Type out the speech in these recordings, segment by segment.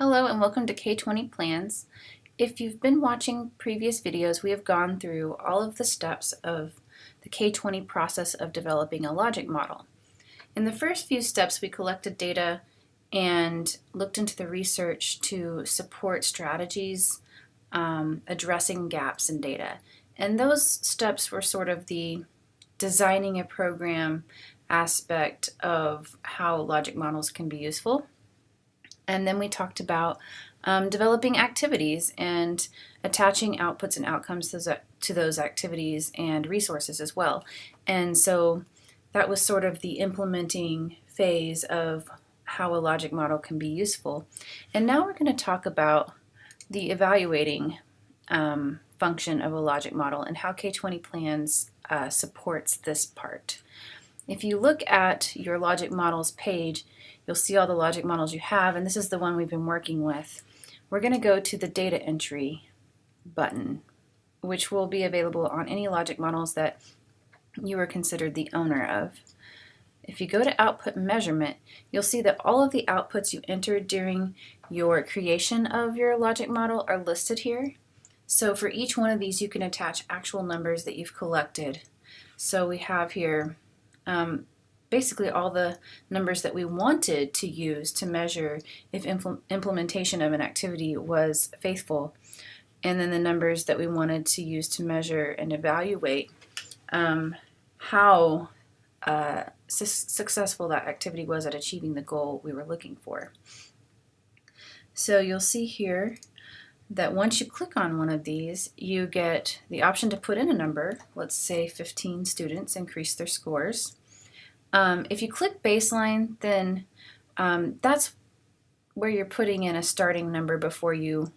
Hello and welcome to K20 PLANS. If you've been watching previous videos, we have gone through all of the steps of the K20 process of developing a logic model. In the first few steps, we collected data and looked into the research to support strategies addressing gaps in data. And those steps were sort of the designing a program aspect of how logic models can be useful. And then we talked about developing activities and attaching outputs and outcomes to those activities and resources as well. And so that was sort of the implementing phase of how a logic model can be useful. And now we're going to talk about the evaluating function of a logic model and how K20 PLANS supports this part. If you look at your logic models page, you'll see all the logic models you have, and this is the one we've been working with. We're going to go to the data entry button, which will be available on any logic models that you are considered the owner of. If you go to output measurement, you'll see that all of the outputs you entered during your creation of your logic model are listed here. So for each one of these, you can attach actual numbers that you've collected. So we have here basically all the numbers that we wanted to use to measure if implementation of an activity was faithful, and then the numbers that we wanted to use to measure and evaluate how successful that activity was at achieving the goal we were looking for. So you'll see here that once you click on one of these, you get the option to put in a number. Let's say 15 students increased their scores. If you click baseline, then that's where you're putting in a starting number before you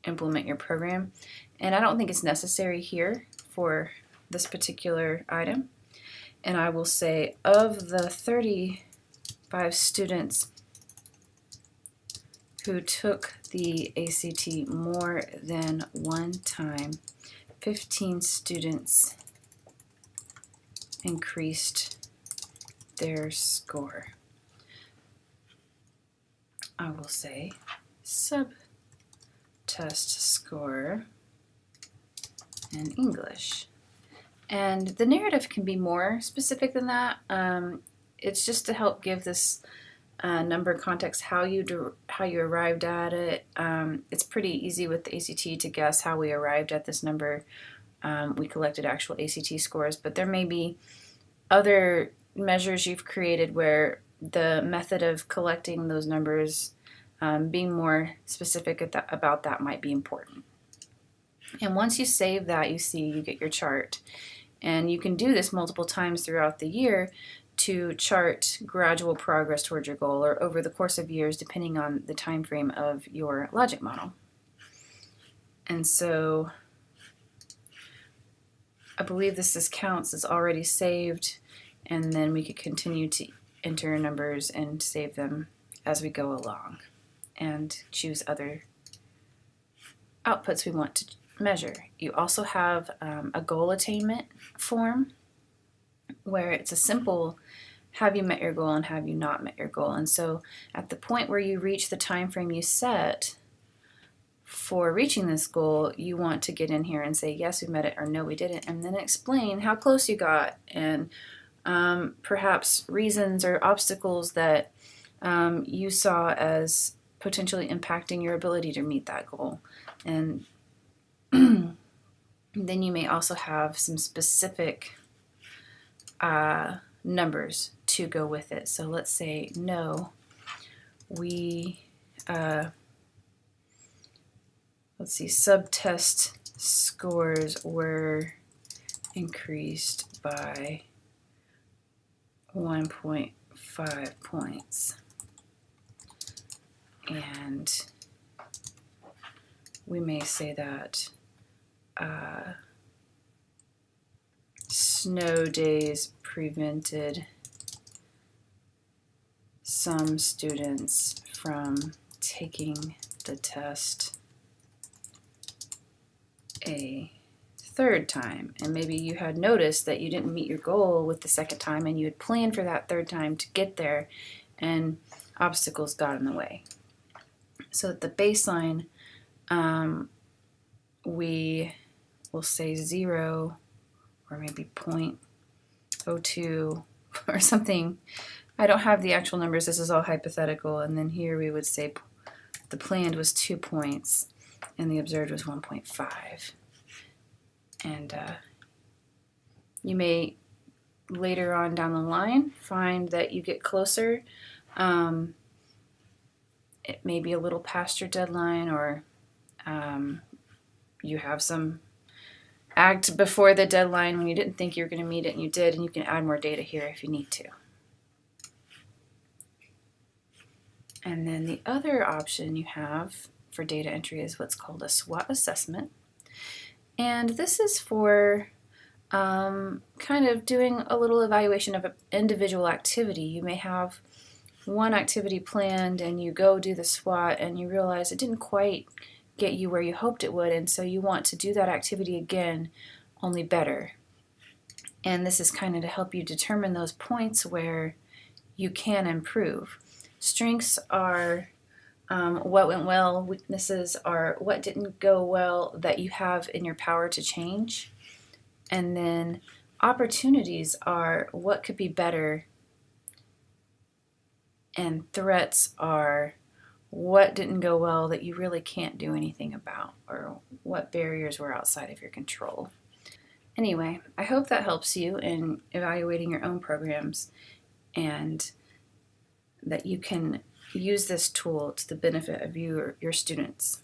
implement your program. And I don't think it's necessary here for this particular item. And I will say of the 35 students who took the ACT more than one time, 15 students increased their score. I will say sub-test score in English. And the narrative can be more specific than that. It's just to help give this number context how you arrived at it. It's pretty easy with the ACT to guess how we arrived at this number. We collected actual ACT scores, but there may be other measures you've created where the method of collecting those numbers, being more specific about that might be important. And once you save that, you get your chart. And you can do this multiple times throughout the year to chart gradual progress towards your goal, or over the course of years, depending on the time frame of your logic model. And so I believe this counts as already saved, and then we could continue to enter numbers and save them as we go along and choose other outputs we want to measure. You also have a goal attainment form where it's a simple have you met your goal and have you not met your goal. And so at the point where you reach the time frame you set for reaching this goal, you want to get in here and say yes, we met it, or no, we didn't, and then explain how close you got and perhaps reasons or obstacles that you saw as potentially impacting your ability to meet that goal. And then you may also have some specific numbers to go with it. So let's say, no, we, subtest scores were increased by 1.5 points. And we may say that snow days prevented some students from taking the test a third time. And maybe you had noticed that you didn't meet your goal with the second time, and you had planned for that third time to get there, and obstacles got in the way. So at the baseline, we will say 0 or maybe 0.02 or something. I don't have the actual numbers, this is all hypothetical, and then here we would say the planned was 2 points and the observed was 1.5. And you may later on down the line find that you get closer. It may be a little past your deadline, or you have some act before the deadline when you didn't think you were going to meet it and you did, and you can add more data here if you need to. And then the other option you have for data entry is what's called a SWOT assessment. And this is for kind of doing a little evaluation of an individual activity. You may have one activity planned and you go do the SWOT and you realize it didn't quite get you where you hoped it would, and so you want to do that activity again, only better. And this is kind of to help you determine those points where you can improve. Strengths are what went well, weaknesses are what didn't go well that you have in your power to change, and then opportunities are what could be better, and threats are what didn't go well that you really can't do anything about, or what barriers were outside of your control. Anyway, I hope that helps you in evaluating your own programs, and that you can use this tool to the benefit of you or your students.